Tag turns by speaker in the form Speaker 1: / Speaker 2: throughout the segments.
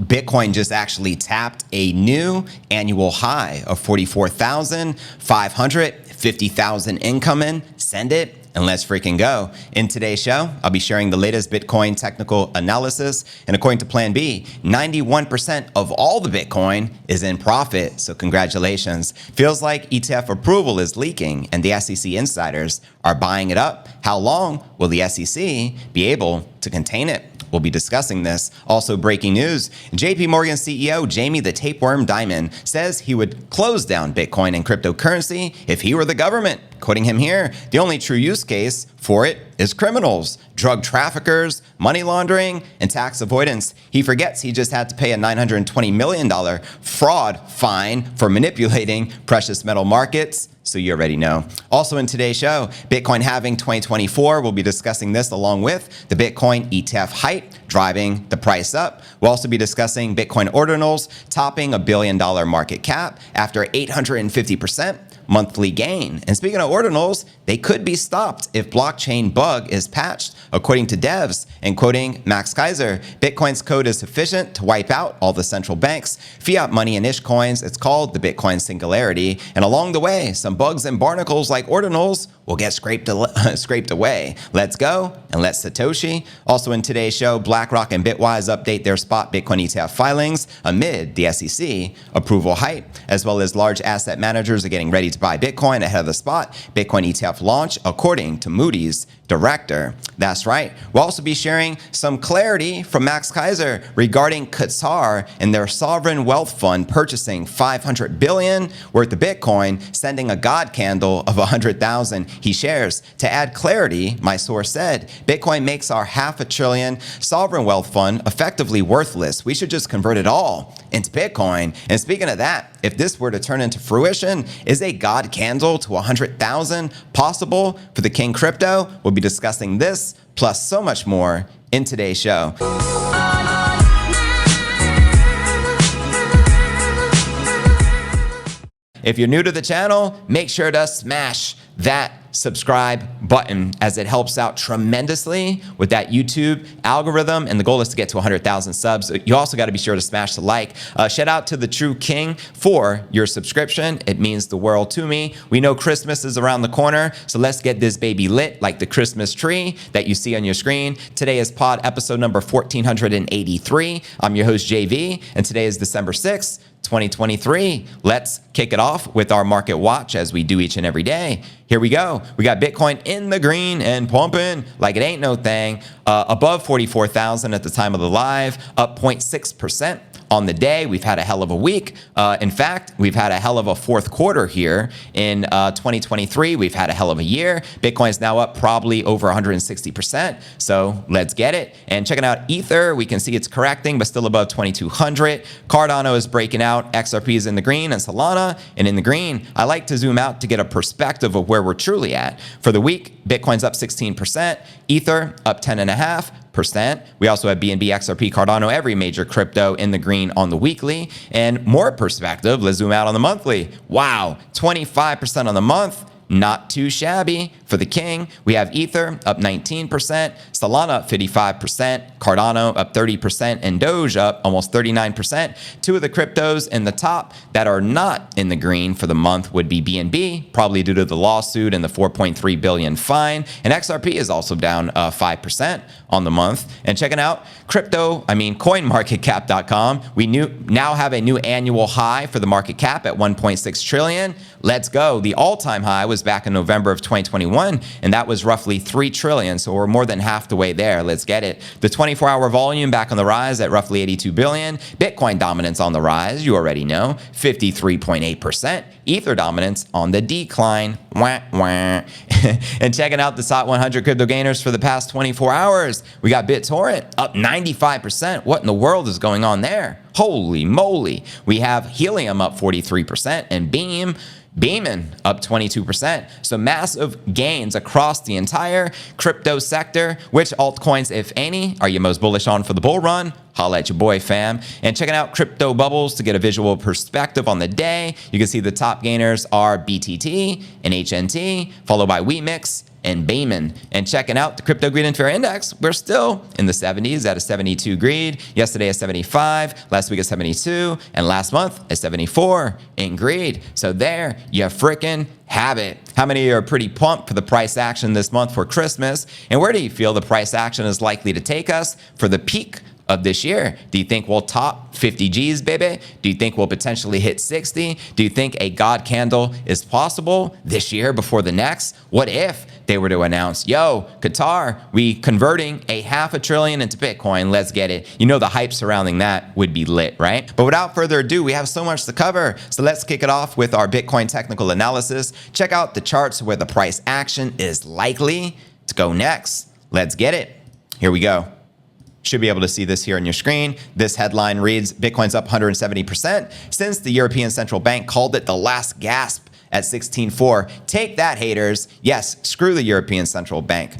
Speaker 1: Bitcoin just actually tapped a new annual high of 44,500, 50,000 incoming. Send it and let's freaking go. In today's show, I'll be sharing the latest Bitcoin technical analysis. And according to Plan B, 91% of all the Bitcoin is in profit. So congratulations. Feels like ETF approval is leaking and the SEC insiders are buying it up. How long will the SEC be able to contain it? We'll be discussing this. Also breaking news, JP Morgan CEO Jamie the Tapeworm Dimon says he would close down Bitcoin and cryptocurrency if he were the government. Quoting him here, the only true use case for it is criminals, drug traffickers, money laundering, and tax avoidance. He forgets he just had to pay a $920 million fraud fine for manipulating precious metal markets. So you already know. Also in today's show, Bitcoin halving 2024. We'll be discussing this along with the Bitcoin ETF hype driving the price up. We'll also be discussing Bitcoin Ordinals topping $1 billion market cap after 850% monthly gain. And speaking of Ordinals, they could be stopped if blockchain bug is patched, according to devs. And quoting Max Keiser, Bitcoin's code is sufficient to wipe out all the central banks, fiat money, and ish coins. It's called the Bitcoin singularity. And along the way, some bugs and barnacles like Ordinals will get scraped away. Let's go and let's Satoshi. Also in today's show, Blackrock and Bitwise update their spot Bitcoin ETF filings amid the SEC approval hype, as well as large asset managers are getting ready to buy Bitcoin ahead of the spot Bitcoin ETF launch, according to Moody's director. That's right. We'll also be sharing some clarity from Max Keiser regarding Qatar and their sovereign wealth fund purchasing 500 billion worth of Bitcoin, sending a God candle of 100,000 he shares. To add clarity, my source said, Bitcoin makes our $500 billion sovereign wealth fund effectively worthless. We should just convert it all into Bitcoin. And speaking of that, if this were to turn into fruition, is a God candle to 100,000 possible for the King crypto? We'll be discussing this plus so much more in today's show. If you're new to the channel, make sure to smash that subscribe button as it helps out tremendously with that YouTube algorithm. And the goal is to get to 100,000 subs. You also got to be sure to smash the like. Shout out to the True King for your subscription. It means the world to me. We know Christmas is around the corner, so let's get this baby lit like the Christmas tree that you see on your screen. Today is pod episode number 1483. I'm your host, JV, and today is December 6th. 2023. Let's kick it off with our market watch as we do each and every day. Here we go. We got Bitcoin in the green and pumping like it ain't no thing. Above 44,000 at the time of the live, up 0.6% on the day. We've had a hell of a week. In fact, we've had a hell of a fourth quarter here in 2023. We've had a hell of a year. Bitcoin is now up probably over 160%. So let's get it. And checking out Ether, we can see it's correcting, but still above 2,200. Cardano is breaking out. XRP is in the green and Solana and in the green. I like to zoom out to get a perspective of where we're truly at. For the week, Bitcoin's up 16%, Ether up 10.5%. We also have BNB, XRP, Cardano, every major crypto in the green on the weekly. And more perspective, let's zoom out on the monthly. Wow, 25% on the month. Not too shabby for the king. We have Ether up 19%, Solana up 55%, Cardano up 30%, and Doge up almost 39%. Two of the cryptos in the top that are not in the green for the month would be BNB, probably due to the lawsuit and the 4.3 billion fine. And XRP is also down 5% on the month. And checking out coinmarketcap.com, we now have a new annual high for the market cap at 1.6 trillion. Let's go. The all-time high was back in November of 2021, and that was roughly 3 trillion. So we're more than half the way there. Let's get it. The 24-hour volume back on the rise at roughly 82 billion. Bitcoin dominance on the rise, you already know, 53.8%. Ether dominance on the decline. Wah, wah. And checking out the SOT 100 crypto gainers for the past 24 hours, we got BitTorrent up 95%. What in the world is going on there? Holy moly. We have Helium up 43% and Beeman up 22%. So massive gains across the entire crypto sector. Which altcoins, if any, are you most bullish on for the bull run? Holla at your boy, fam. And checking out Crypto Bubbles to get a visual perspective on the day. You can see the top gainers are BTT and HNT, followed by WeMix and beaming. And checking out the Crypto Greed and Fear Index, we're still in the 70s at a 72 greed. Yesterday a 75, last week a 72, and last month a 74 in greed. So there you frickin' have it. How many of you are pretty pumped for the price action this month for Christmas? And where do you feel the price action is likely to take us for the peak of this year? Do you think we'll top 50 G's, baby? Do you think we'll potentially hit 60? Do you think a God candle is possible this year before the next? What if they were to announce, yo, Qatar, we converting a $500 billion into Bitcoin, let's get it. You know the hype surrounding that would be lit, right? But without further ado, we have so much to cover. So let's kick it off with our Bitcoin technical analysis. Check out the charts where the price action is likely to go next. Let's get it. Here we go. Should be able to see this here on your screen. This headline reads, Bitcoin's up 170% since the European Central Bank called it the last gasp at 16.4. Take that, haters. Yes, screw the European Central Bank.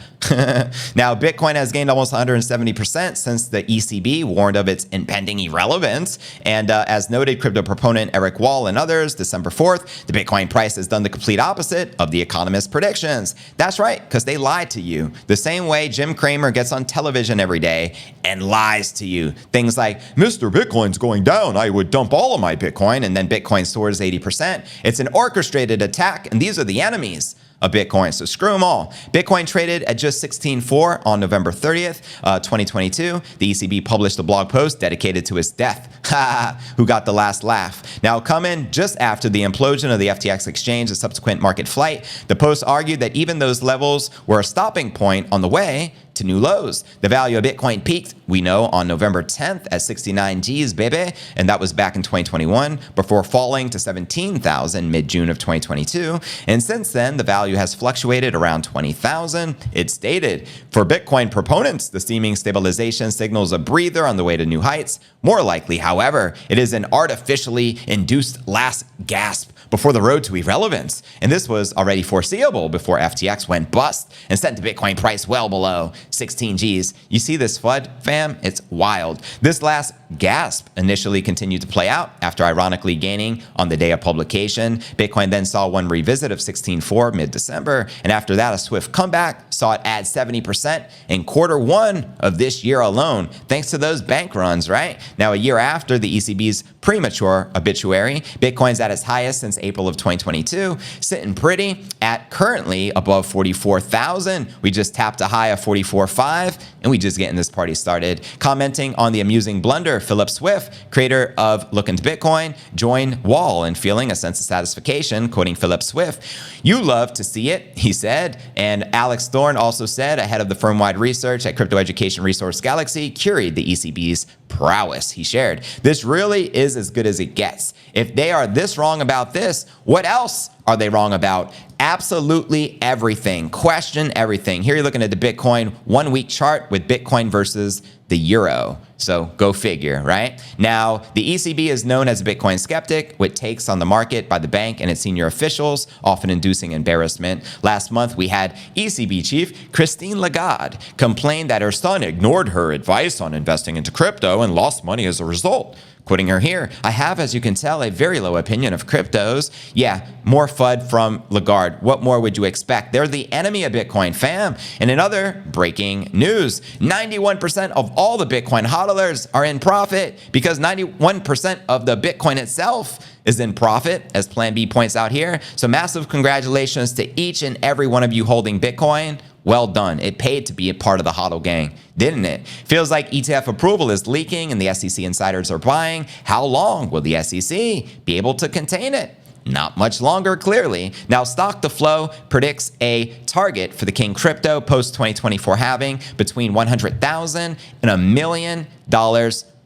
Speaker 1: Now, Bitcoin has gained almost 170% since the ECB warned of its impending irrelevance. And as noted, crypto proponent Eric Wall and others, December 4th, the Bitcoin price has done the complete opposite of the economist's predictions. That's right, because they lied to you. The same way Jim Cramer gets on television every day and lies to you. Things like, Mr. Bitcoin's going down, I would dump all of my Bitcoin, and then Bitcoin soars 80%. It's an orchestrated attack, and these are the enemies of Bitcoin. So screw them all. Bitcoin traded at just 16.4 on November 30th, 2022. The ECB published a blog post dedicated to his death. Who got the last laugh? Now, coming just after the implosion of the FTX exchange and subsequent market flight, the post argued that even those levels were a stopping point on the way to new lows. The value of Bitcoin peaked, we know, on November 10th at 69 G's, baby, and that was back in 2021, before falling to 17,000 mid-June of 2022. And since then, the value has fluctuated around 20,000. It's stated. For Bitcoin proponents, the seeming stabilization signals a breather on the way to new heights. More likely, however, it is an artificially induced last gasp before the road to irrelevance. And this was already foreseeable before FTX went bust and sent the Bitcoin price well below 16 G's. You see this FUD, fam? It's wild. This last gasp initially continued to play out after ironically gaining on the day of publication. Bitcoin then saw one revisit of 16.4 mid-December, and after that a swift comeback saw it add 70% in Q1 of this year alone, thanks to those bank runs, right? Now, a year after the ECB's premature obituary, Bitcoin's at its highest since April of 2022, sitting pretty at currently above 44,000. We just tapped a high of 44.5, and we just getting this party started. Commenting on the amusing blunder, Philip Swift, creator of Look into Bitcoin, joined Wall in feeling a sense of satisfaction, quoting Philip Swift, "You love to see it," he said. And Alex Thorne also said, ahead of the firm-wide research at Crypto Education Resource Galaxy, queried the ECB's prowess. He shared, "This really is as good as it gets. If they are this wrong about this, what else are they wrong about? Absolutely everything. Question everything." Here you're looking at the Bitcoin 1 week chart with Bitcoin versus the euro. So go figure, right? Now, the ECB is known as a Bitcoin skeptic, with takes on the market by the bank and its senior officials, often inducing embarrassment. Last month, we had ECB chief Christine Lagarde complain that her son ignored her advice on investing into crypto and lost money as a result. Quoting her here, "I have, as you can tell, a very low opinion of cryptos." Yeah, more FUD from Lagarde. What more would you expect? They're the enemy of Bitcoin, fam. And in other breaking news, 91% of all the Bitcoin hodlers are in profit because 91% of the Bitcoin itself is in profit, as Plan B points out here. So massive congratulations to each and every one of you holding Bitcoin. Well done. It paid to be a part of the HODL gang, didn't it? Feels like ETF approval is leaking and the SEC insiders are buying. How long will the SEC be able to contain it? Not much longer, clearly. Now, Stock to Flow predicts a target for the King Crypto post-2024 halving between $100,000 and $1 million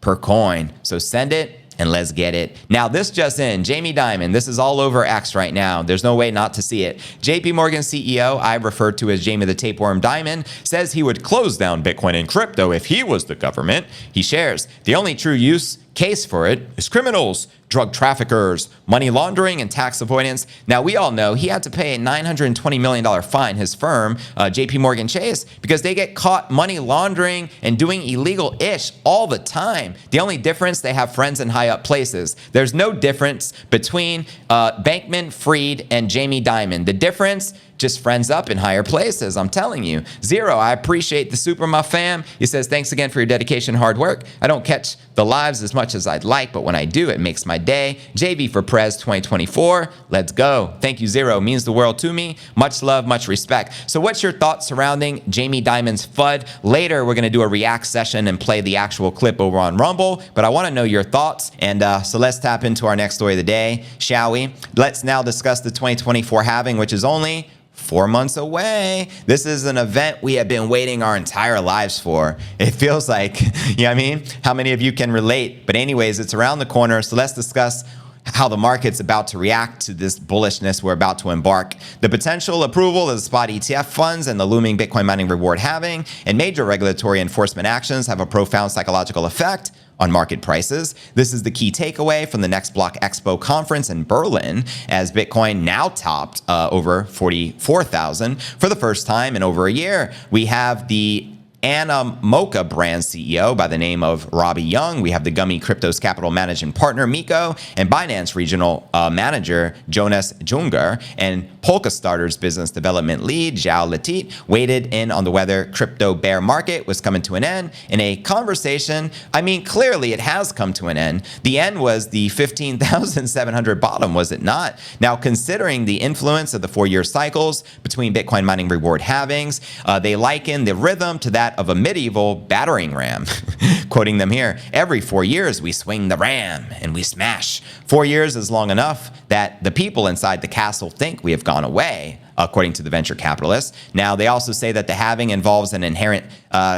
Speaker 1: per coin. So send it and let's get it. Now, this just in, Jamie Dimon, this is all over X right now. There's no way not to see it. JP Morgan CEO, I refer to as Jamie the Tapeworm Dimon, says he would close down Bitcoin and crypto if he was the government. He shares, "The only true use case for it is criminals, drug traffickers, money laundering, and tax avoidance." Now, we all know he had to pay a $920 million fine, his firm, JP Morgan Chase, because they get caught money laundering and doing illegal-ish all the time. The only difference, they have friends in high-up places. There's no difference between Bankman-Fried and Jamie Dimon. The difference just friends up in higher places. I'm telling you. Zero, I appreciate the super, my fam. He says, thanks again for your dedication and hard work. I don't catch the lives as much as I'd like, but when I do, it makes my day. JV for Prez 2024. Let's go. Thank you, Zero. Means the world to me. Much love, much respect. So what's your thoughts surrounding Jamie Dimon's FUD? Later, we're going to do a react session and play the actual clip over on Rumble, but I want to know your thoughts. And so let's tap into our next story of the day, shall we? Let's now discuss the 2024 halving, which is only 4 months away. This is an event we have been waiting our entire lives for. It feels like, you know what I mean? How many of you can relate? But anyways, it's around the corner. So let's discuss how the market's about to react to this bullishness we're about to embark. The potential approval of the spot ETF funds and the looming Bitcoin mining reward halving and major regulatory enforcement actions have a profound psychological effect on market prices. This is the key takeaway from the Next Block Expo conference in Berlin, as Bitcoin now topped over 44,000 for the first time in over a year. We have the Animoca brand CEO by the name of Robbie Young. We have the Gummy Cryptos Capital Managing Partner, Miko, and Binance Regional Manager, Jonas Junger, and Polkastarter's Business Development Lead, Zhao Latit, weighted in on the whether crypto bear market was coming to an end in a conversation. I mean, clearly it has come to an end. The end was the 15,700 bottom, was it not? Now, considering the influence of the 4-year cycles between Bitcoin mining reward halvings, they liken the rhythm to that of a medieval battering ram. Quoting them here, every 4 years we swing the ram and we smash. 4 years is long enough that the people inside the castle think we have gone away, according to the venture capitalists. Now, they also say that the halving involves an inherent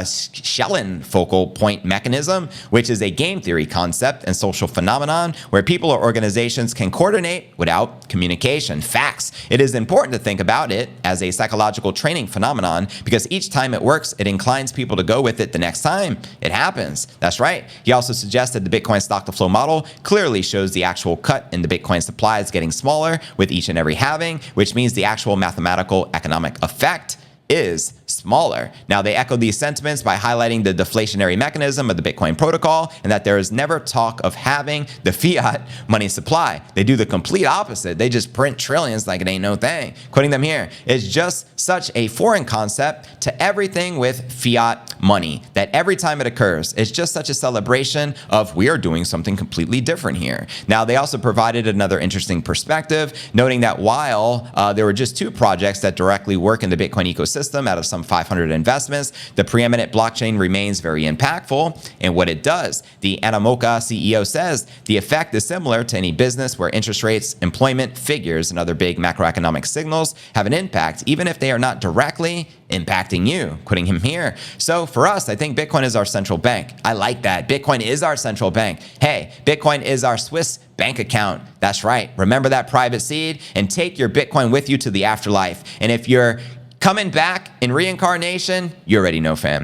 Speaker 1: Schelling focal point mechanism, which is a game theory concept and social phenomenon where people or organizations can coordinate without communication. Facts. It is important to think about it as a psychological training phenomenon because each time it works, it inclines people to go with it the next time it happens. That's right. He also suggested the Bitcoin stock-to-flow model clearly shows the actual cut in the Bitcoin supply is getting smaller with each and every halving, which means the actual mathematical economic effect is smaller. Now, they echo these sentiments by highlighting the deflationary mechanism of the Bitcoin protocol and that there is never talk of having the fiat money supply. They do the complete opposite. They just print trillions like it ain't no thing. Quoting them here, it's just such a foreign concept to everything with fiat money that every time it occurs, it's just such a celebration of we are doing something completely different here. Now, they also provided another interesting perspective, noting that while there were just 2 projects that directly work in the Bitcoin ecosystem out of some 500 investments, the preeminent blockchain remains very impactful in what it does. The Animoca CEO says the effect is similar to any business where interest rates, employment figures, and other big macroeconomic signals have an impact, even if they are not directly impacting you. Quoting him here. So for us, I think Bitcoin is our central bank. I like that. Bitcoin is our central bank. Hey, Bitcoin is our Swiss bank account. That's right. Remember that private seed and take your Bitcoin with you to the afterlife. And if you're coming back in reincarnation, you already know, fam.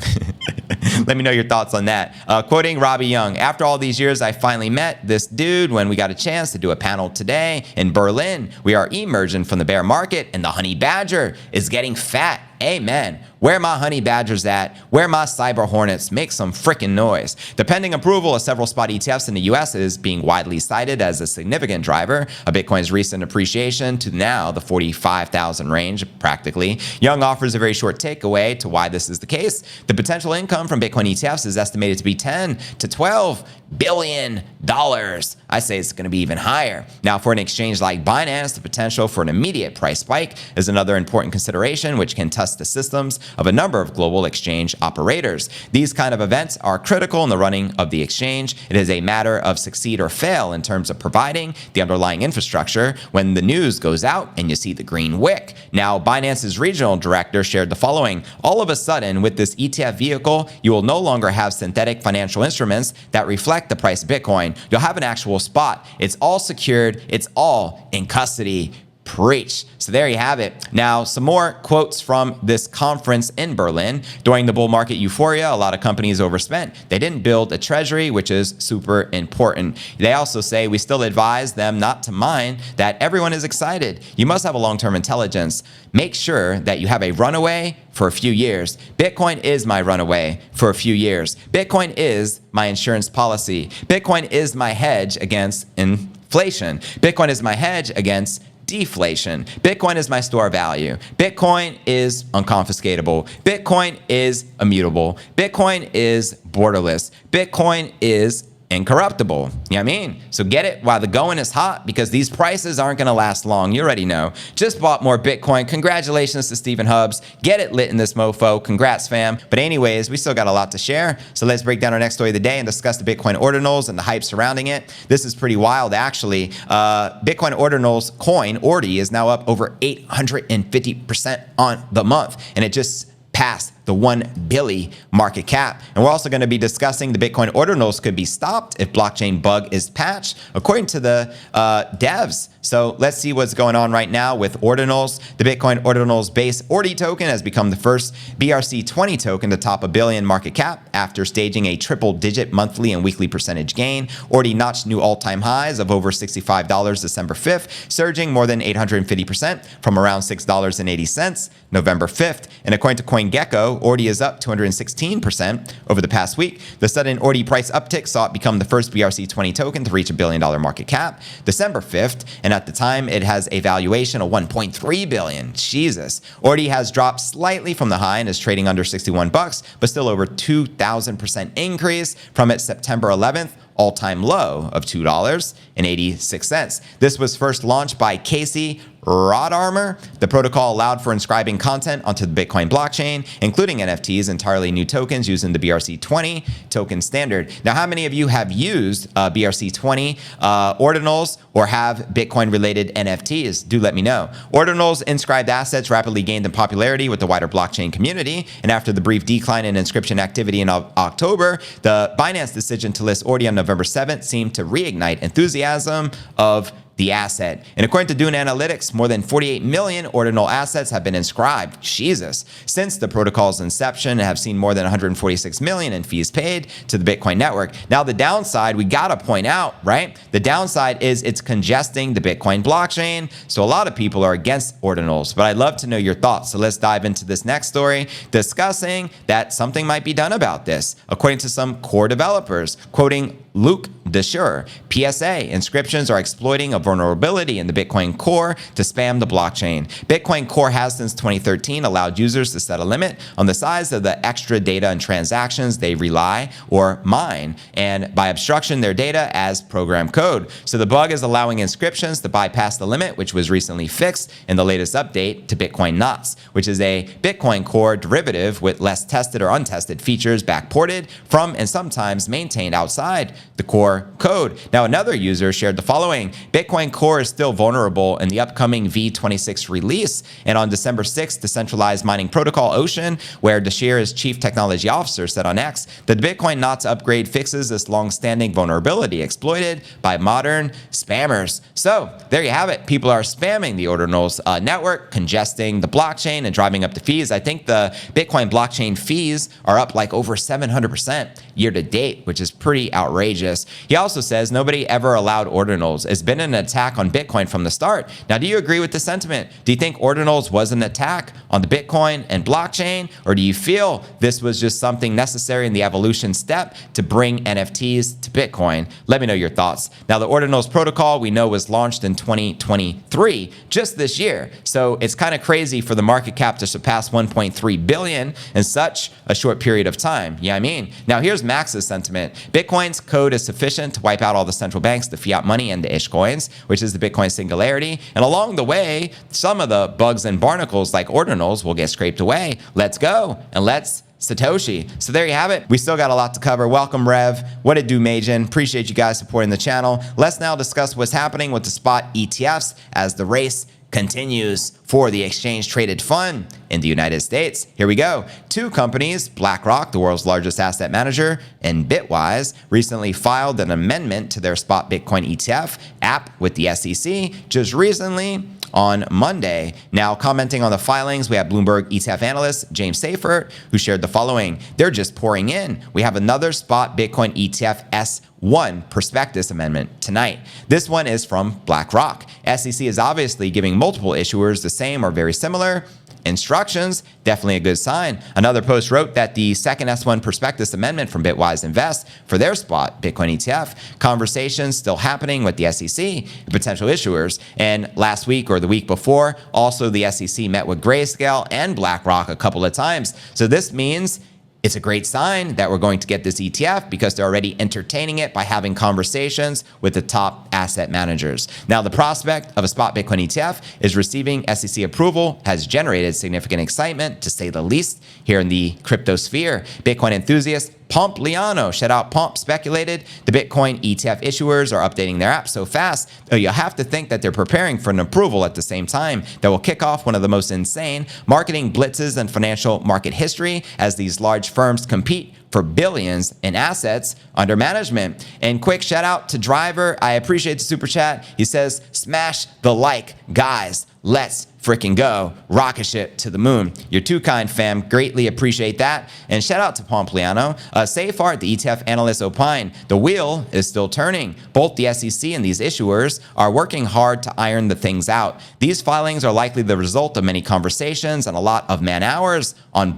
Speaker 1: Let me know your thoughts on that. Quoting Robbie Young, after all these years, I finally met this dude when we got a chance to do a panel today in Berlin. We are emerging from the bear market and the honey badger is getting fat. Amen. Where my honey badgers at? Where my cyber hornets? Make some freaking noise. The pending approval of several spot ETFs in the US is being widely cited as a significant driver of Bitcoin's recent appreciation to now the 45,000 range, practically. Young offers a very short takeaway to why this is the case. The potential income from Bitcoin ETFs is estimated to be 10 to 12 billion dollars. I say it's going to be even higher. Now, for an exchange like Binance, the potential for an immediate price spike is another important consideration, which can test the systems of a number of global exchange operators. These kind of events are critical in the running of the exchange. It is a matter of succeed or fail in terms of providing the underlying infrastructure when the news goes out and you see the green wick. Now, Binance's regional director shared the following. All of a sudden, with this ETF vehicle, you will no longer have synthetic financial instruments that reflect the price of Bitcoin. You'll have an actual spot. It's all secured. It's all in custody. Preach. So there you have it. Now, some more quotes from this conference in Berlin. During the bull market euphoria, a lot of companies overspent. They didn't build a treasury, which is super important. They also say we still advise them not to mind that everyone is excited. You must have a long-term intelligence. Make sure that you have a runaway for a few years. Bitcoin is my runaway for a few years. Bitcoin is my insurance policy. Bitcoin is my hedge against inflation. Bitcoin is my hedge against deflation. Bitcoin is my store of value. Bitcoin is unconfiscatable. Bitcoin is immutable. Bitcoin is borderless. Bitcoin is incorruptible. You know what I mean? So get it while the going is hot, because these prices aren't going to last long. You already know. Just bought more Bitcoin. Congratulations to Stephen Hubbs. Get it lit in this mofo. Congrats, fam. But anyways, we still got a lot to share. So let's break down our next story of the day and discuss the Bitcoin Ordinals and the hype surrounding it. This is pretty wild, actually. Bitcoin Ordinals coin, Ordi, is now up over 850% on the month. And it just passed the 1 billion market cap. And we're also going to be discussing the Bitcoin Ordinals could be stopped if blockchain bug is patched, according to the devs. So let's see what's going on right now with Ordinals. The Bitcoin Ordinals base Ordi token has become the first BRC20 token to top $1 billion market cap after staging a triple-digit monthly and weekly percentage gain. Ordi notched new all-time highs of over $65 December 5th, surging more than 850% from around $6.80 November 5th. And according to CoinGecko, Ordi is up 216% over the past week. The sudden Ordi price uptick saw it become the first BRC20 token to reach $1 billion market cap December 5th, and at the time it has a valuation of $1.3 billion. Jesus. Ordi has dropped slightly from the high and is trading under 61 bucks, but still over 2,000% increase from its September 11th all-time low of $2.86. This was first launched by Keiser Armor. The protocol allowed for inscribing content onto the Bitcoin blockchain, including NFTs, entirely new tokens using the BRC20 token standard. Now, how many of you have used BRC20 Ordinals or have Bitcoin-related NFTs? Do let me know. Ordinals inscribed assets rapidly gained in popularity with the wider blockchain community, and after the brief decline in inscription activity in October, the Binance decision to list Ordi on November 7th seemed to reignite enthusiasm of the asset. And according to Dune Analytics, more than 48 million ordinal assets have been inscribed. Jesus. Since the protocol's inception, and have seen more than 146 million in fees paid to the Bitcoin network. Now, the downside, we gotta point out, right? The downside is it's congesting the Bitcoin blockchain. So a lot of people are against ordinals, but I'd love to know your thoughts. So let's dive into this next story, discussing that something might be done about this. According to some core developers, quoting Luke Desure, PSA, inscriptions are exploiting a vulnerability in the Bitcoin core to spam the blockchain. Bitcoin core has since 2013 allowed users to set a limit on the size of the extra data and transactions they rely or mine, and by obstruction their data as program code. So the bug is allowing inscriptions to bypass the limit, which was recently fixed in the latest update to Bitcoin Knots, which is a Bitcoin core derivative with less tested or untested features backported from and sometimes maintained outside the core code. Now, another user shared the following: Bitcoin Core is still vulnerable in the upcoming V26 release, and on December 6th, decentralized mining protocol Ocean, where Desire is chief technology officer, said on X that the Bitcoin Knots upgrade fixes this long-standing vulnerability exploited by modern spammers. So there you have it. People are spamming the Ordinals network, congesting the blockchain and driving up the fees. I think the Bitcoin blockchain fees are up like over 700% year to date, which is pretty outrageous. He also says nobody ever allowed ordinals. It's been an attack on Bitcoin from the start. Now, do you agree with the sentiment? Do you think ordinals was an attack on the Bitcoin and blockchain? Or do you feel this was just something necessary in the evolution step to bring NFTs to Bitcoin? Let me know your thoughts. Now, the Ordinals protocol we know was launched in 2023, just this year. So it's kind of crazy for the market cap to surpass 1.3 billion in such a short period of time. Yeah, I mean, now here's Max's sentiment. Bitcoin's code is sufficient to wipe out all the central banks, the fiat money, and the ish coins, which is the Bitcoin singularity. And along the way, some of the bugs and barnacles like ordinals will get scraped away. Let's go and let's Satoshi. So there you have it. We still got a lot to cover. Welcome, Rev. What it do, Majin? Appreciate you guys supporting the channel. Let's now discuss what's happening with the spot ETFs as the race continues for the exchange-traded fund in the United States. Here we go. Two companies, Blackrock, the world's largest asset manager, and Bitwise, recently filed an amendment to their spot Bitcoin ETF app with the SEC just recently on Monday. Now, commenting on the filings, we have Bloomberg ETF analyst James Seifert, who shared the following: they're just pouring in. We have another spot Bitcoin ETF S1 prospectus amendment tonight. This one is from BlackRock. SEC is obviously giving multiple issuers the same or very similar instructions, definitely a good sign. Another post wrote that the second S1 prospectus amendment from Bitwise Invest for their spot Bitcoin ETF, conversations still happening with the SEC and potential issuers. And last week or the week before, also the SEC met with Grayscale and Blackrock a couple of times. So this means it's a great sign that we're going to get this ETF because they're already entertaining it by having conversations with the top asset managers. Now, the prospect of a spot Bitcoin ETF is receiving SEC approval has generated significant excitement, to say the least, here in the crypto sphere. Bitcoin enthusiasts Pump Liano, shout out Pump, speculated the Bitcoin ETF issuers are updating their apps so fast, you have to think that they're preparing for an approval at the same time that will kick off one of the most insane marketing blitzes in financial market history as these large firms compete for billions in assets under management. And quick shout out to Driver. I appreciate the super chat. He says, smash the like, guys. Let's freaking go. Rocket ship to the moon. You're too kind, fam. Greatly appreciate that. And shout out to Pompliano. Safeart, the ETF analyst, opined, the wheel is still turning. Both the SEC and these issuers are working hard to iron the things out. These filings are likely the result of many conversations and a lot of man hours on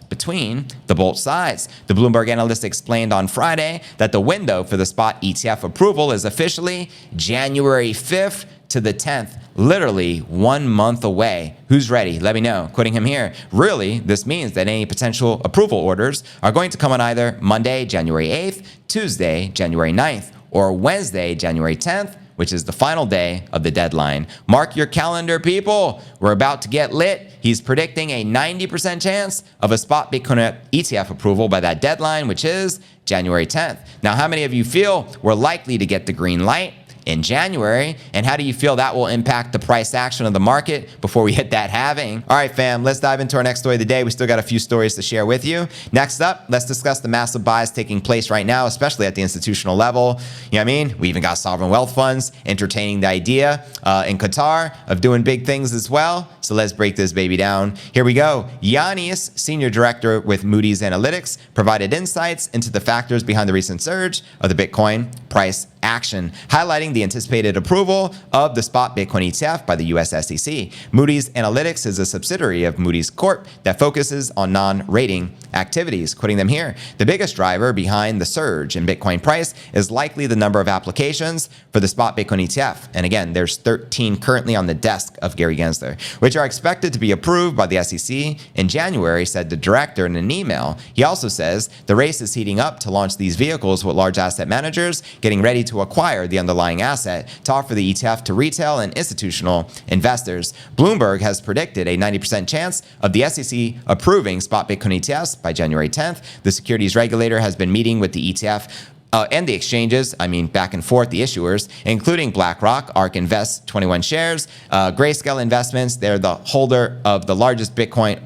Speaker 1: between both sides. The Bloomberg analyst explained on Friday that the window for the spot ETF approval is officially January 5th to the 10th, literally 1 month away. Who's ready? Let me know. Quoting him here. Really, this means that any potential approval orders are going to come on either Monday, January 8th, Tuesday, January 9th, or Wednesday, January 10th, which is the final day of the deadline. Mark your calendar, people. We're about to get lit. He's predicting a 90% chance of a spot Bitcoin ETF approval by that deadline, which is January 10th. Now, how many of you feel we're likely to get the green light in January? And how do you feel that will impact the price action of the market before we hit that halving? All right, fam, let's dive into our next story of the day. We still got a few stories to share with you. Next up, let's discuss the massive buys taking place right now, especially at the institutional level. You know what I mean? We even got sovereign wealth funds entertaining the idea in Qatar of doing big things as well. So let's break this baby down. Here we go. Yanis, senior director with Moody's Analytics, provided insights into the factors behind the recent surge of the Bitcoin price action, highlighting the anticipated approval of the spot Bitcoin ETF by the US SEC. Moody's Analytics is a subsidiary of Moody's Corp that focuses on non-rating activities. Quoting them here, the biggest driver behind the surge in Bitcoin price is likely the number of applications for the spot Bitcoin ETF. And again, there's 13 currently on the desk of Gary Gensler, which are expected to be approved by the SEC in January, said the director in an email. He also says the race is heating up to launch these vehicles with large asset managers getting ready to acquire the underlying asset to offer the ETF to retail and institutional investors. Bloomberg has predicted a 90% chance of the SEC approving spot Bitcoin ETFs by January 10th. The securities regulator has been meeting with the ETF and the exchanges, back and forth, the issuers, including BlackRock, ARK Invest 21 shares, Grayscale Investments. They're the holder of the largest Bitcoin.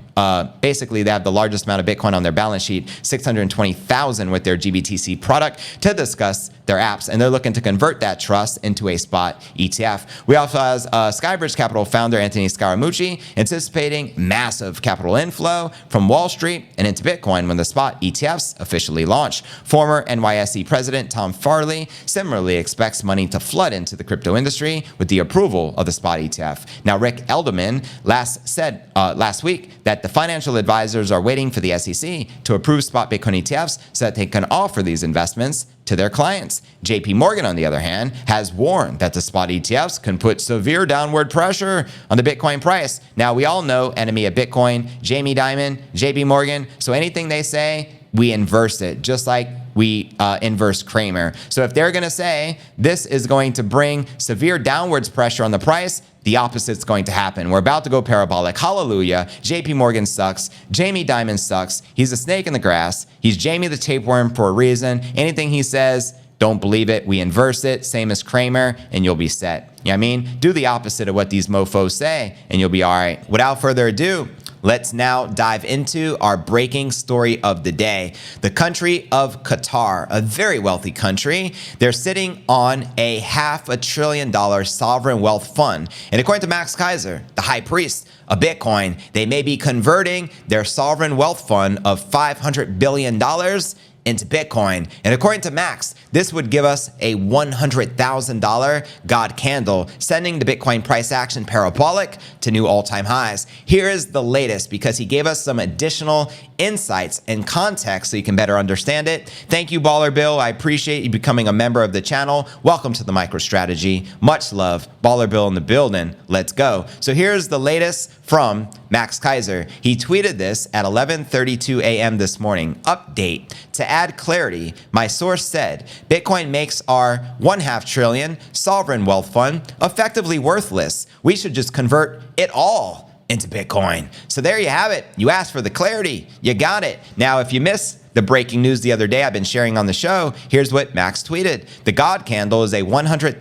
Speaker 1: Basically, they have the largest amount of Bitcoin on their balance sheet, 620,000 with their GBTC product, to discuss their apps. And they're looking to convert that trust into a spot ETF. We also have Skybridge Capital founder Anthony Scaramucci anticipating massive capital inflow from Wall Street and into Bitcoin when the spot ETFs officially launch. Former NYSE president Tom Farley similarly expects money to flood into the crypto industry with the approval of the spot ETF. Now, Rick Elderman said last week that the financial advisors are waiting for the SEC to approve spot Bitcoin ETFs so that they can offer these investments to their clients. JP Morgan, on the other hand, has warned that the spot ETFs can put severe downward pressure on the Bitcoin price. Now, we all know enemy of Bitcoin, Jamie Dimon, JP Morgan. So anything they say, we inverse it, just like we inverse Kramer. So if they're going to say this is going to bring severe downwards pressure on the price, the opposite's going to happen. We're about to go parabolic. Hallelujah. JP Morgan sucks. Jamie Dimon sucks. He's a snake in the grass. He's Jamie the tapeworm for a reason. Anything he says, don't believe it. We inverse it. Same as Kramer, and you'll be set. You know what I mean? Do the opposite of what these mofos say, and you'll be all right. Without further ado, let's now dive into our breaking story of the day. The country of Qatar, a very wealthy country. They're sitting on a $500 billion sovereign wealth fund. And according to Max Keiser, the high priest of Bitcoin, they may be converting their sovereign wealth fund of $500 billion into Bitcoin. And according to Max, this would give us a $100,000 God candle, sending the Bitcoin price action parabolic to new all-time highs. Here is the latest because he gave us some additional insights and context so you can better understand it. Thank you, Baller Bill. I appreciate you becoming a member of the channel. Welcome to the MicroStrategy. Much love. Baller Bill in the building. Let's go. So here's the latest from Max Keiser. He tweeted this at 11:32 a.m. this morning. Update. To add clarity, my source said, Bitcoin makes our $1/2 trillion sovereign wealth fund effectively worthless. We should just convert it all into Bitcoin. So there you have it. You asked for the clarity. You got it. Now, if you missed the breaking news the other day I've been sharing on the show, here's what Max tweeted. The God candle is a $100,000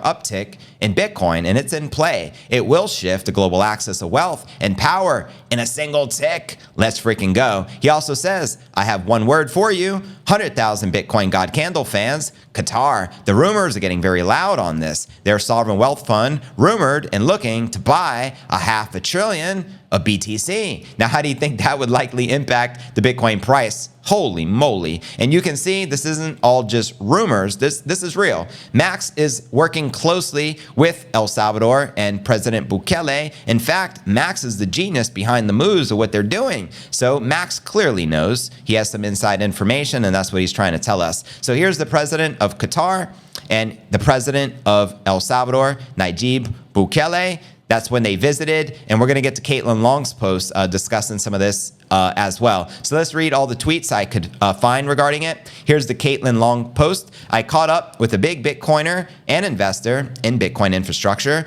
Speaker 1: uptick in Bitcoin, and it's in play. It will shift the global axis of wealth and power in a single tick. Let's freaking go. He also says, I have one word for you, 100,000 Bitcoin God candle fans, Qatar. The rumors are getting very loud on this. Their sovereign wealth fund rumored and looking to buy $500 billion of BTC. Now, how do you think that would likely impact the Bitcoin price? Holy moly. And you can see this isn't all just rumors. This is real. Max is working closely with El Salvador and President Bukele. In fact, Max is the genius behind the moves of what they're doing. So Max clearly knows. He has some inside information, and that's what he's trying to tell us. So here's the president of Qatar and the president of El Salvador, Nayib Bukele. That's when they visited, and we're going to get to Caitlin Long's post discussing some of this as well. So let's read all the tweets I could find regarding it. Here's the Caitlin Long post. I caught up with a big Bitcoiner and investor in Bitcoin infrastructure,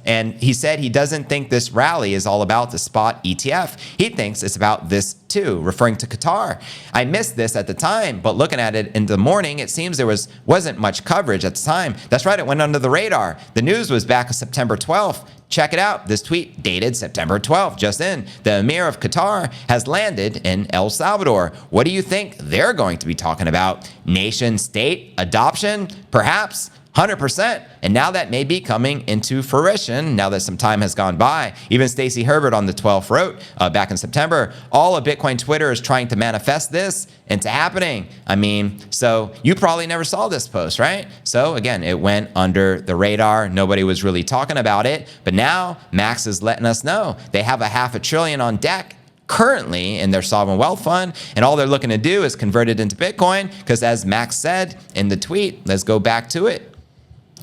Speaker 1: and he said he doesn't think this rally is all about the spot ETF. He thinks it's about this too, referring to Qatar. I missed this at the time, but looking at it in the morning, it seems there wasn't much coverage at the time. That's right, it went under the radar. The news was back on September 12th. Check it out. This tweet dated September 12th, just in. The Emir of Qatar has landed in El Salvador. What do you think they're going to be talking about? Nation state adoption? Perhaps. 100%. And now that may be coming into fruition now that some time has gone by. Even Stacey Herbert on the 12th wrote back in September, all of Bitcoin Twitter is trying to manifest this into happening. I mean, so you probably never saw this post, right? So again, it went under the radar. Nobody was really talking about it. But now Max is letting us know they have $500 billion on deck currently in their sovereign wealth fund, and all they're looking to do is convert it into Bitcoin because, as Max said in the tweet, let's go back to it.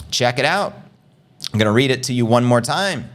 Speaker 1: Check it out. I'm going to read it to you one more time.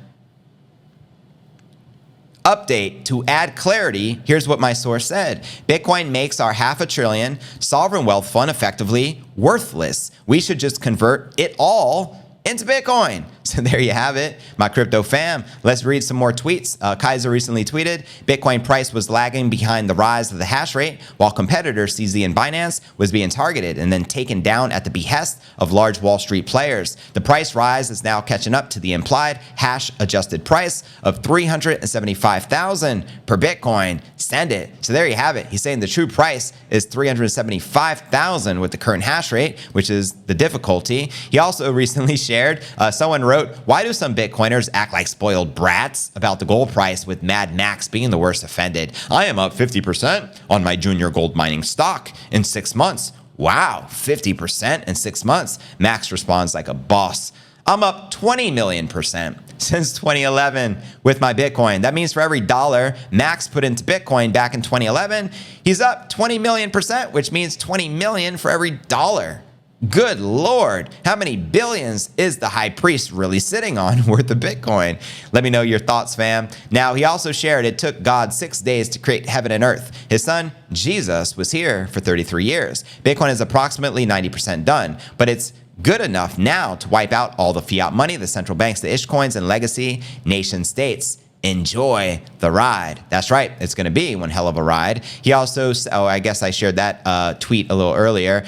Speaker 1: Update. To add clarity, here's what my source said. Bitcoin makes our $500 billion sovereign wealth fund effectively worthless. We should just convert it all into Bitcoin. So there you have it, my crypto fam. Let's read some more tweets. Keiser recently tweeted, Bitcoin price was lagging behind the rise of the hash rate while competitor CZ and Binance was being targeted and then taken down at the behest of large Wall Street players. The price rise is now catching up to the implied hash adjusted price of $375,000 per Bitcoin. Send it. So there you have it. He's saying the true price is $375,000 with the current hash rate, which is the difficulty. He also recently shared, someone wrote, why do some Bitcoiners act like spoiled brats about the gold price with Mad Max being the worst offended? I am up 50% on my junior gold mining stock in 6 months. Wow, 50% in 6 months. Max responds like a boss. I'm up 20 million % since 2011 with my Bitcoin. That means for every dollar Max put into Bitcoin back in 2011, he's up 20 million %, which means 20 million for every dollar. Good Lord, how many billions is the high priest really sitting on worth of Bitcoin? Let me know your thoughts, fam. Now, he also shared it took God 6 days to create heaven and earth. His son, Jesus, was here for 33 years. Bitcoin is approximately 90% done, but it's good enough now to wipe out all the fiat money, the central banks, the ish coins, and legacy nation states. Enjoy the ride. That's right. It's going to be one hell of a ride. He also, I guess I shared that tweet a little earlier.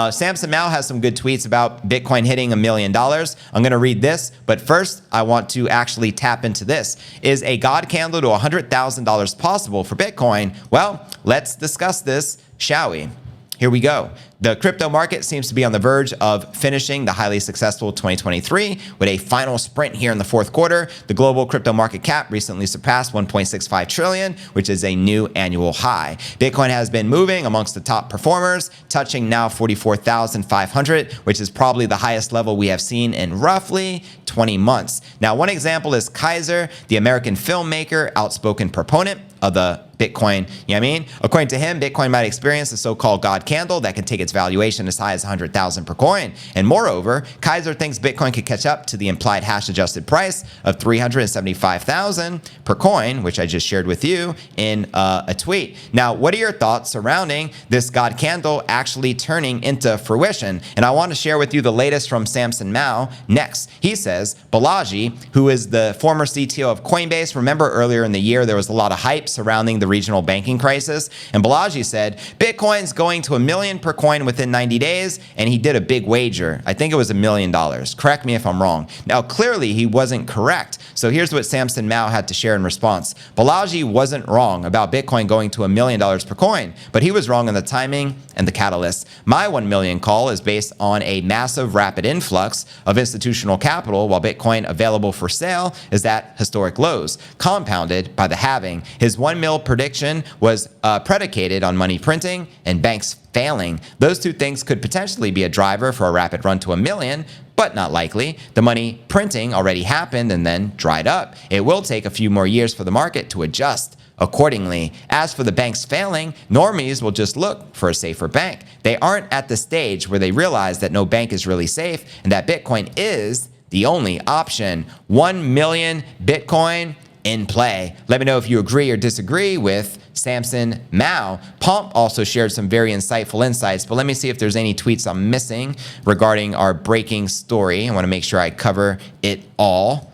Speaker 1: Samson Mao has some good tweets about Bitcoin hitting $1 million. I'm going to read this, but first I want to actually tap into this. Is a God candle to $100,000 possible for Bitcoin? Well, let's discuss this, shall we? here we go. The crypto market seems to be on the verge of finishing the highly successful 2023 with a final sprint here in the fourth quarter. The global crypto market cap recently surpassed 1.65 trillion, which is a new annual high. Bitcoin has been moving amongst the top performers, touching now 44,500, which is probably the highest level we have seen in roughly 20 months. Now, one example is Keiser, the American filmmaker, outspoken proponent of the Bitcoin, you know what I mean? According to him, Bitcoin might experience a so-called God candle that can take its valuation as high as 100,000 per coin. And moreover, Keiser thinks Bitcoin could catch up to the implied hash-adjusted price of 375,000 per coin, which I just shared with you in a tweet. Now, what are your thoughts surrounding this God candle actually turning into fruition? And I want to share with you the latest from Samson Mow next. He says, Balaji, who is the former CTO of Coinbase, remember earlier in the year there was a lot of hype surrounding the regional banking crisis, and Balaji said Bitcoin's going to $1 million per coin within 90 days, and he did a big wager. I think it was $1 million. Correct me if I'm wrong. Now, clearly he wasn't correct. So here's what Samson Mow had to share in response. Balaji wasn't wrong about Bitcoin going to $1 million per coin, but he was wrong on the timing and the catalyst. My 1 million call is based on a massive rapid influx of institutional capital, while Bitcoin available for sale is at historic lows, compounded by the halving. His 1 mil prediction was predicated on money printing and banks failing. Those two things could potentially be a driver for a rapid run to $1 million, but not likely. The money printing already happened and then dried up. It will take a few more years for the market to adjust accordingly. As for the banks failing, normies will just look for a safer bank. They aren't at the stage where they realize that no bank is really safe and that Bitcoin is the only option. 1 million Bitcoin in play. Let me know if you agree or disagree with Samson Mow. Pomp also shared some very insightful insights, but let me see if there's any tweets I'm missing regarding our breaking story. I want to make sure I cover it all.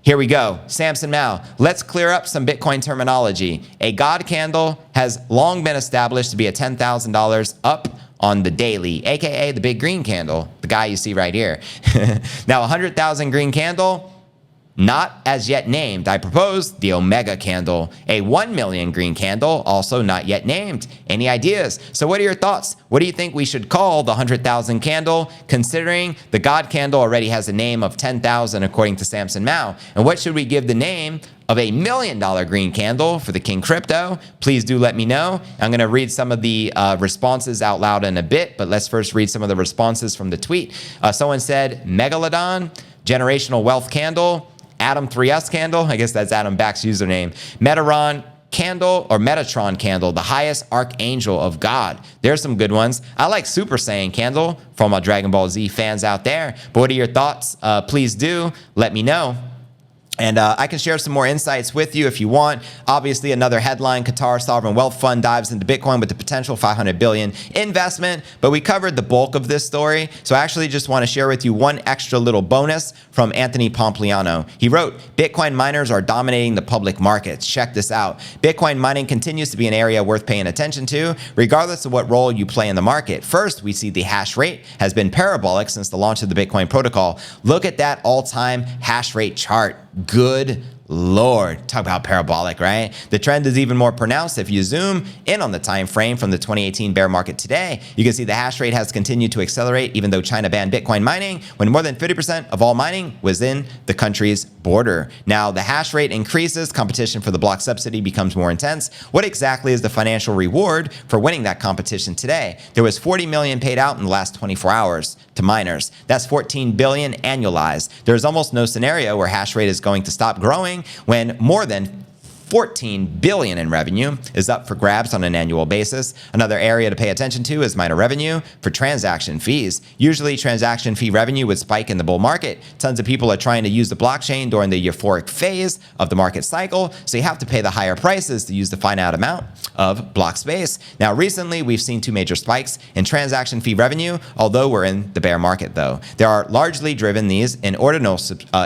Speaker 1: Here we go. Samson Mow. Let's clear up some Bitcoin terminology. A God candle has long been established to be a $10,000 up on the daily, aka the big green candle, the guy you see right here. Now, 100,000 green candle, not as yet named. I propose the Omega candle. A 1 million green candle, also not yet named. Any ideas? So what are your thoughts? What do you think we should call the 100,000 candle, considering the God candle already has a name of 10,000 according to Samson Mow? And what should we give the name of a $1 million green candle for the King Crypto? Please do let me know. I'm going to read some of the responses out loud in a bit, but let's first read some of the responses from the tweet. Someone said Megalodon, generational wealth candle, Adam 3S candle, I guess that's Adam Back's username, Metatron candle, or Metatron candle, the highest archangel of God. There's some good ones. I like Super Saiyan candle from my Dragon Ball Z fans out there. But what are your thoughts? Please do let me know. And I can share some more insights with you if you want. Obviously, another headline, Qatar Sovereign Wealth Fund dives into Bitcoin with the potential $500 billion investment. But we covered the bulk of this story. So I actually just want to share with you one extra little bonus from Anthony Pompliano. He wrote, Bitcoin miners are dominating the public markets. Check this out. Bitcoin mining continues to be an area worth paying attention to, regardless of what role you play in the market. First, we see the hash rate has been parabolic since the launch of the Bitcoin protocol. Look at that all-time hash rate chart. Good Lord, talk about parabolic, right? The trend is even more pronounced. If you zoom in on the time frame from the 2018 bear market today, you can see the hash rate has continued to accelerate even though China banned Bitcoin mining when more than 50% of all mining was in the country's border. Now, the hash rate increases, competition for the block subsidy becomes more intense. What exactly is the financial reward for winning that competition today? There was 40 million paid out in the last 24 hours to miners. That's 14 billion annualized. There's almost no scenario where hash rate is going to stop growing when more than 14 billion in revenue is up for grabs on an annual basis. Another area to pay attention to is miner revenue for transaction fees. Usually transaction fee revenue would spike in the bull market. Tons of people are trying to use the blockchain during the euphoric phase of the market cycle, so you have to pay the higher prices to use the finite amount of block space. Now, recently we've seen two major spikes in transaction fee revenue, although we're in the bear market though. There are largely driven these in ordinal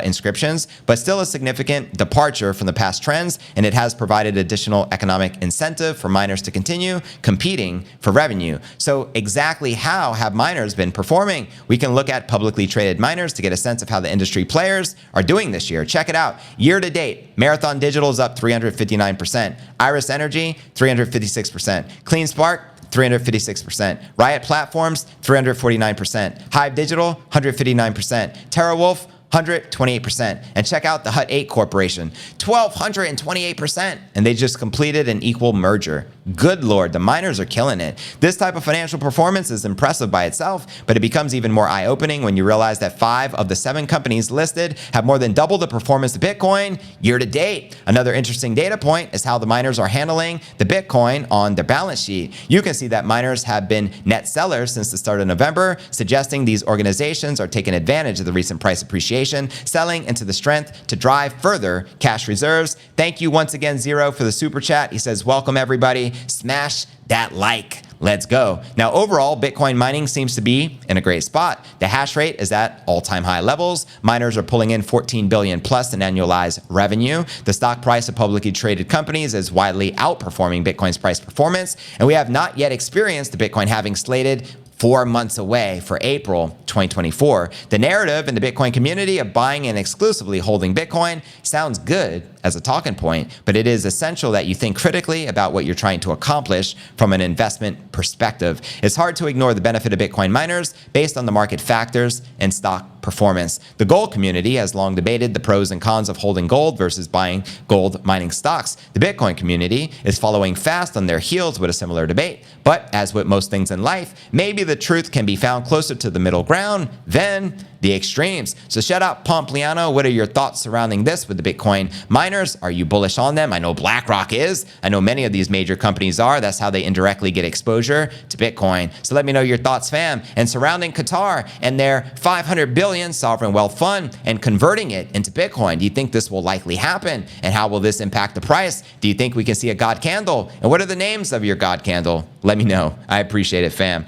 Speaker 1: inscriptions, but still a significant departure from the past trends, and it has provided additional economic incentive for miners to continue competing for revenue. So exactly how have miners been performing? We can look at publicly traded miners to get a sense of how the industry players are doing this year. Check it out. Year to date, Marathon Digital is up 359%, Iris Energy 356%, CleanSpark 356%. Riot Platforms, 349%. Hive Digital, 159%. TerraWolf, 128%. And check out the Hut 8 Corporation, 1,228%. And they just completed an equal merger. Good Lord, the miners are killing it. This type of financial performance is impressive by itself, but it becomes even more eye-opening when you realize that 5 of the 7 companies listed have more than double the performance of Bitcoin year to date. Another interesting data point is how the miners are handling the Bitcoin on their balance sheet. You can see that miners have been net sellers since the start of November, suggesting these organizations are taking advantage of the recent price appreciation, selling into the strength to drive further cash reserves. Thank you once again, Zero, for the super chat. He says, welcome everybody. Smash that like. Let's go. Now, overall, Bitcoin mining seems to be in a great spot. The hash rate is at all-time high levels. Miners are pulling in 14 billion plus in annualized revenue. The stock price of publicly traded companies is widely outperforming Bitcoin's price performance, and we have not yet experienced the Bitcoin halving slated 4 months away for April 2024. The narrative in the Bitcoin community of buying and exclusively holding Bitcoin sounds good as a talking point, but it is essential that you think critically about what you're trying to accomplish from an investment perspective. It's hard to ignore the benefit of Bitcoin miners based on the market factors and stock performance. The gold community has long debated the pros and cons of holding gold versus buying gold mining stocks. The Bitcoin community is following fast on their heels with a similar debate. But as with most things in life, maybe the truth can be found closer to the middle ground than the extremes. So shout out Pompliano. What are your thoughts surrounding this with the Bitcoin miners? Are you bullish on them? I know BlackRock is. I know many of these major companies are. That's how they indirectly get exposure to Bitcoin. So let me know your thoughts, fam. And surrounding Qatar and their 500 billion sovereign wealth fund and converting it into Bitcoin. Do you think this will likely happen? And how will this impact the price? Do you think we can see a God candle? And what are the names of your God candle? Let me know. I appreciate it, fam.